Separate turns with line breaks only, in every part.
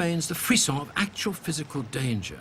remains the frisson of actual physical danger.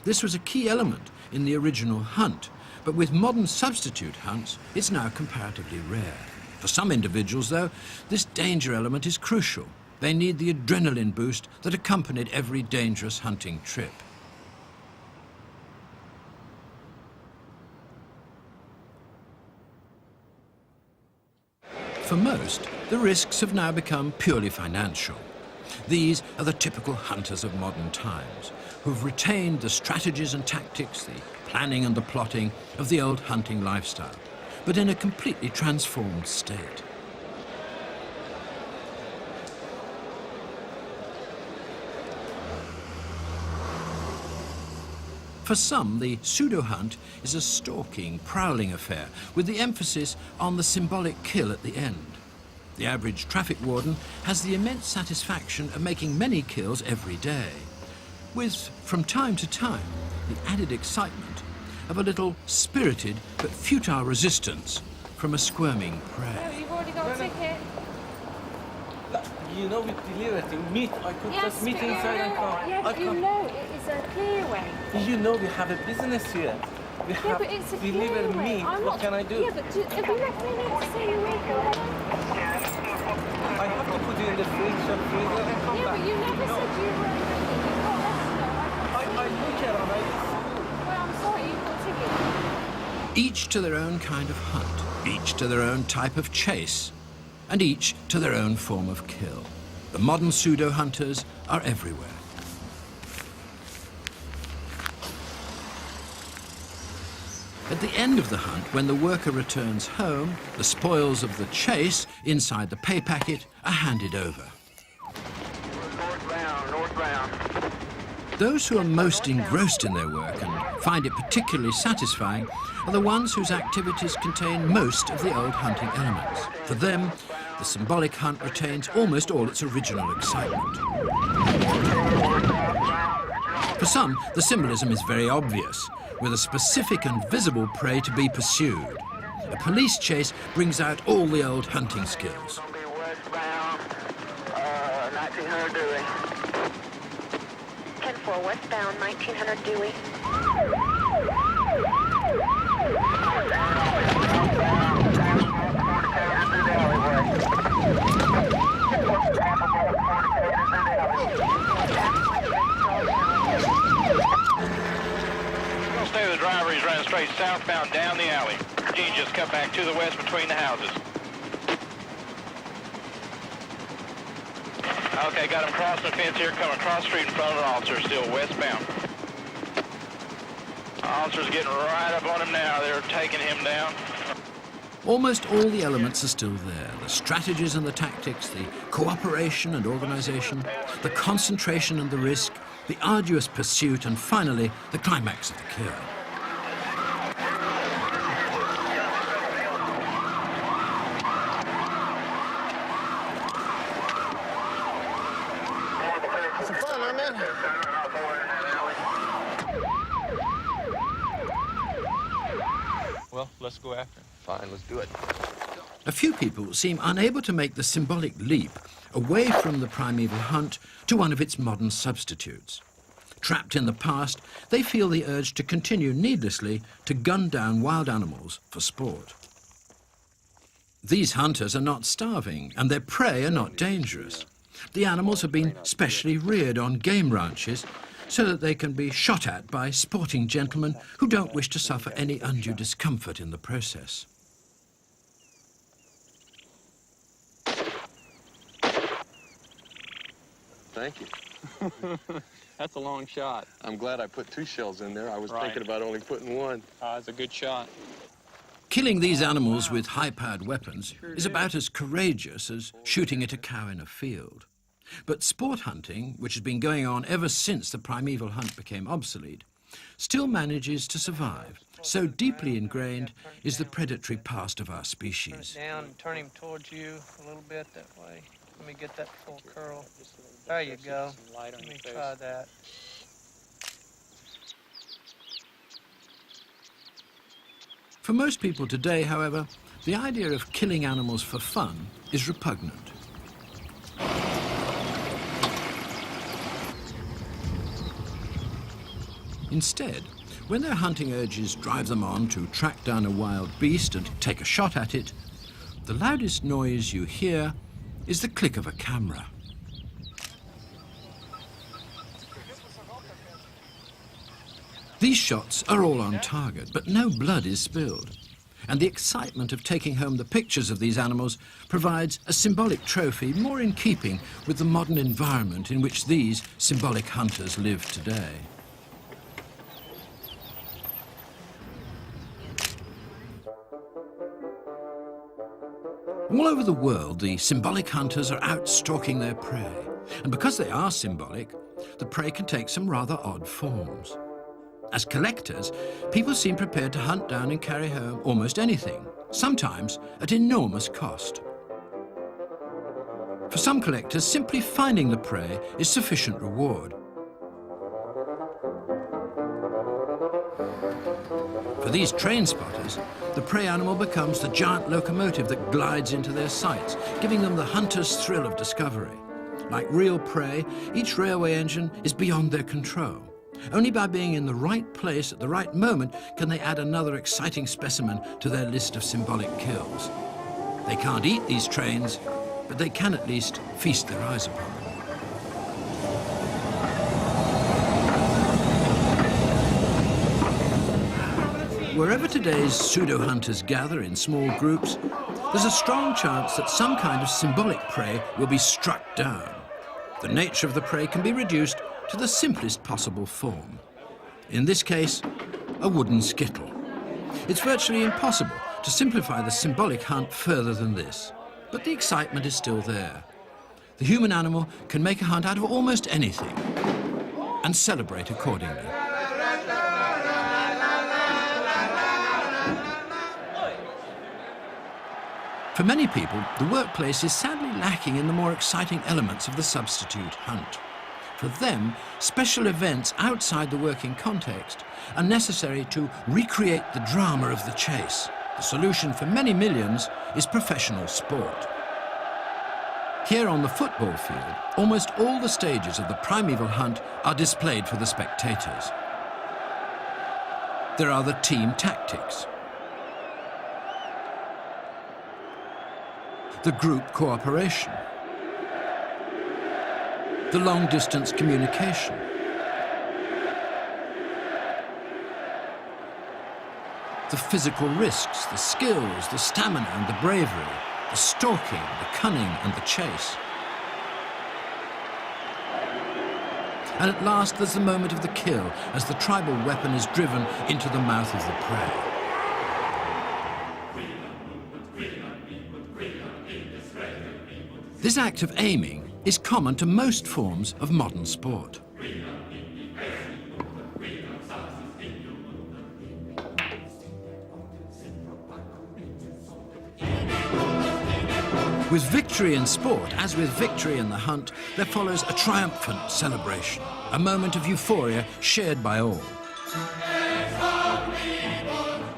This was a key element in the original hunt, but with modern substitute hunts, it's now comparatively rare. For some individuals, though, this danger element is crucial. They need the adrenaline boost that accompanied every dangerous hunting trip. For most, the risks have now become purely financial. These are the typical hunters of modern times, who've retained the strategies and tactics, the planning and the plotting of the old hunting lifestyle, but in a completely transformed state. For some, the pseudo-hunt is a stalking, prowling affair, with the emphasis on the symbolic kill at the end. The average traffic warden has the immense satisfaction of making many kills every day, with, from time to time, the added excitement of a little spirited but futile resistance from a squirming prey.
No, you've already got a ticket.
You know, we deliver meat. I could just meat inside and come.
Yeah, but you know it is a clear way.
You know we have a business here. We have
but it's a
deliver
clear way.
meat. What can I do?
Yeah, but if you let me know to say you will go ahead.
I have to put it in the fridge and freezer and come
Yeah,
back.
but you never said you were ready. You got let me know.
I look around.
Well, I'm sorry, you've got a ticket.
Each to their own kind of hunt, each to their own type of chase, and each to their own form of kill. The modern pseudo-hunters are everywhere. At the end of the hunt, when the worker returns home, the spoils of the chase inside the pay packet are handed over.
Northbound.
Those who are most engrossed in their work and find it particularly satisfying are the ones whose activities contain most of the old hunting elements. For them, the symbolic hunt retains almost all its original excitement. For some, the symbolism is very obvious, with a specific and visible prey to be pursued. A police chase brings out all the old hunting skills.
1900 Dewey.
10-4 westbound, 1900 Dewey.
Don't stay with the driver. He's running straight southbound down the alley. Gene just cut back to the west between the houses. Okay, got him crossing the fence here, coming across the street in front of an officer, still westbound. Officer's getting right up on him now. They're taking him down.
Almost all the elements are still there. The strategies and the tactics, the cooperation and organization, the concentration and the risk, the arduous pursuit, and finally, the climax of the kill.
Some fun, huh, man?
Well, let's go after him.
Fine, let's do it.
A few people seem unable to make the symbolic leap away from the primeval hunt to one of its modern substitutes. Trapped in the past, they feel the urge to continue needlessly to gun down wild animals for sport. These hunters are not starving, and their prey are not dangerous. The animals have been specially reared on game ranches so that they can be shot at by sporting gentlemen who don't wish to suffer any undue discomfort in the process.
Thank you.
That's a long shot.
I'm glad I put 2 shells in there. I was
Right.
thinking about only putting 1.
That's a good shot.
Killing these animals with high-powered weapons is about as courageous as shooting at a cow in a field. But sport hunting, which has been going on ever since the primeval hunt became obsolete, still manages to survive. So deeply ingrained is the predatory past of our species.
Down and turn him towards you a little bit that way. Let me get that full curl. There you go. Let me try that.
For most people today, however, the idea of killing animals for fun is repugnant. Instead, when their hunting urges drive them on to track down a wild beast and take a shot at it, the loudest noise you hear is the click of a camera. These shots are all on target, but no blood is spilled. And the excitement of taking home the pictures of these animals provides a symbolic trophy more in keeping with the modern environment in which these symbolic hunters live today. All over the world, the symbolic hunters are out stalking their prey. And because they are symbolic, the prey can take some rather odd forms. As collectors, people seem prepared to hunt down and carry home almost anything, sometimes at enormous cost. For some collectors, simply finding the prey is sufficient reward. For these train spotters, the prey animal becomes the giant locomotive that glides into their sights, giving them the hunter's thrill of discovery. Like real prey, each railway engine is beyond their control. Only by being in the right place at the right moment can they add another exciting specimen to their list of symbolic kills. They can't eat these trains, but they can at least feast their eyes upon them. Wherever today's pseudo-hunters gather in small groups, there's a strong chance that some kind of symbolic prey will be struck down. The nature of the prey can be reduced to the simplest possible form. In this case, a wooden skittle. It's virtually impossible to simplify the symbolic hunt further than this, but the excitement is still there. The human animal can make a hunt out of almost anything and celebrate accordingly. For many people, the workplace is sadly lacking in the more exciting elements of the substitute hunt. For them, special events outside the working context are necessary to recreate the drama of the chase. The solution for many millions is professional sport. Here on the football field, almost all the stages of the primeval hunt are displayed for the spectators. There are the team tactics, the group cooperation, the long-distance communication, the physical risks, the skills, the stamina and the bravery, the stalking, the cunning and the chase. And at last there's the moment of the kill as the tribal weapon is driven into the mouth of the prey. This act of aiming is common to most forms of modern sport. With victory in sport, as with victory in the hunt, there follows a triumphant celebration, a moment of euphoria shared by all.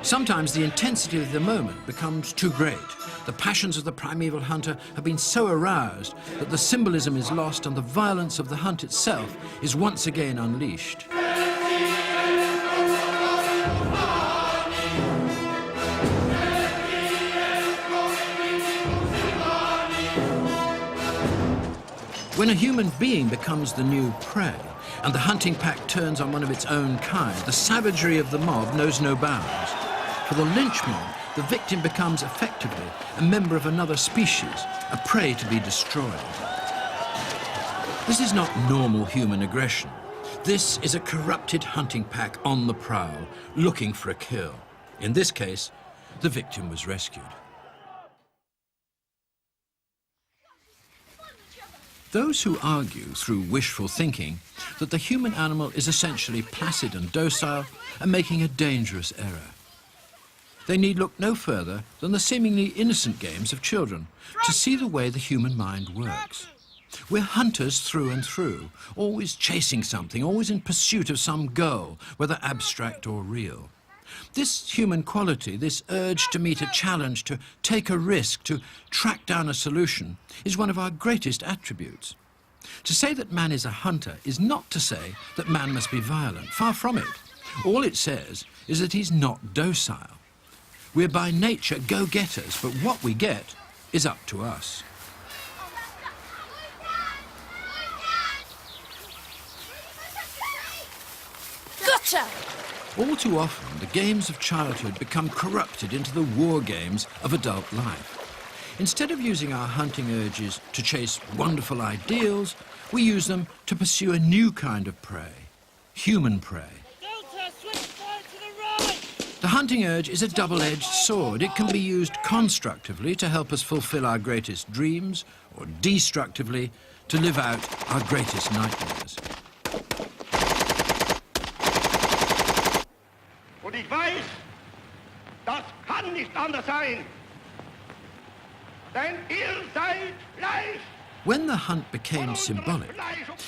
Sometimes the intensity of the moment becomes too great. The passions of the primeval hunter have been so aroused that the symbolism is lost and the violence of the hunt itself is once again unleashed. When a human being becomes the new prey and the hunting pack turns on one of its own kind, the savagery of the mob knows no bounds. For the lynch mob, the victim becomes effectively a member of another species, a prey to be destroyed. This is not normal human aggression. This is a corrupted hunting pack on the prowl, looking for a kill. In this case, the victim was rescued. Those who argue through wishful thinking that the human animal is essentially placid and docile are making a dangerous error. They need look no further than the seemingly innocent games of children to see the way the human mind works. We're hunters through and through, always chasing something, always in pursuit of some goal, whether abstract or real. This human quality, this urge to meet a challenge, to take a risk, to track down a solution, is one of our greatest attributes. To say that man is a hunter is not to say that man must be violent. Far from it. All it says is that he's not docile. We're by nature go-getters, but what we get is up to us.
Gotcha!
All too often, the games of childhood become corrupted into the war games of adult life. Instead of using our hunting urges to chase wonderful ideals, we use them to pursue a new kind of prey, human prey. The hunting urge is a double-edged sword. It can be used constructively to help us fulfill our greatest dreams, or destructively to live out our greatest nightmares.
Und ich weiß, das kann nicht anders sein. Denn ihr seid Fleisch.
When the hunt became symbolic,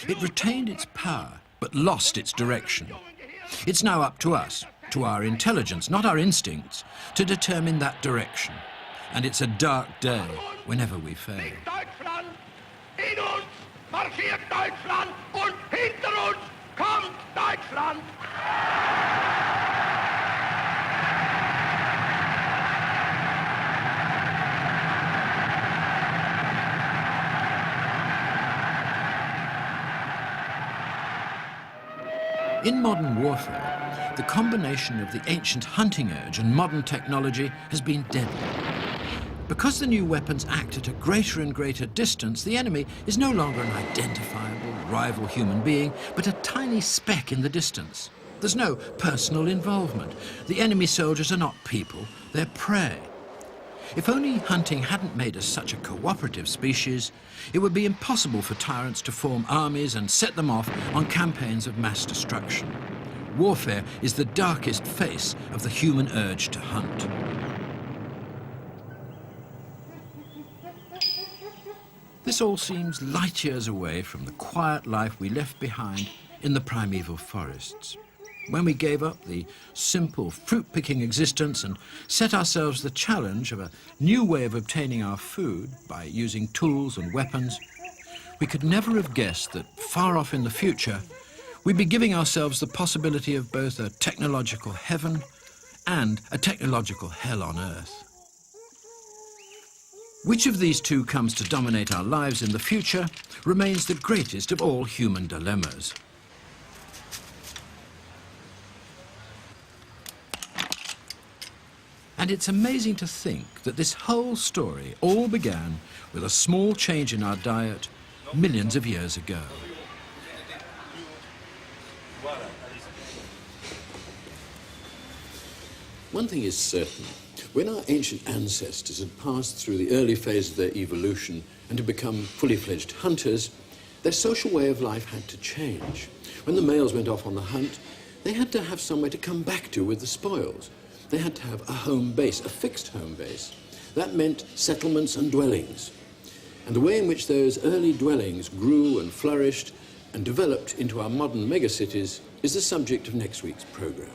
it retained its power but lost its direction. It's now up to us, to our intelligence, not our instincts, to determine that direction. And it's a dark day whenever we fail.
Deutschland, in uns marschiert Deutschland und hinter uns kommt Deutschland.
In modern warfare, the combination of the ancient hunting urge and modern technology has been deadly. Because the new weapons act at a greater and greater distance, the enemy is no longer an identifiable rival human being, but a tiny speck in the distance. There's no personal involvement. The enemy soldiers are not people, they're prey. If only hunting hadn't made us such a cooperative species, it would be impossible for tyrants to form armies and set them off on campaigns of mass destruction. Warfare is the darkest face of the human urge to hunt. This all seems light years away from the quiet life we left behind in the primeval forests, when we gave up the simple fruit-picking existence and set ourselves the challenge of a new way of obtaining our food by using tools and weapons. We could never have guessed that far off in the future, we'd be giving ourselves the possibility of both a technological heaven and a technological hell on Earth. Which of these two comes to dominate our lives in the future remains the greatest of all human dilemmas. And it's amazing to think that this whole story all began with a small change in our diet millions of years ago. One thing is certain. When our ancient ancestors had passed through the early phase of their evolution and had become fully-fledged hunters, their social way of life had to change. When the males went off on the hunt, they had to have somewhere to come back to with the spoils. They had to have a home base, a fixed home base. That meant settlements and dwellings. And the way in which those early dwellings grew and flourished and developed into our modern megacities is the subject of next week's programme.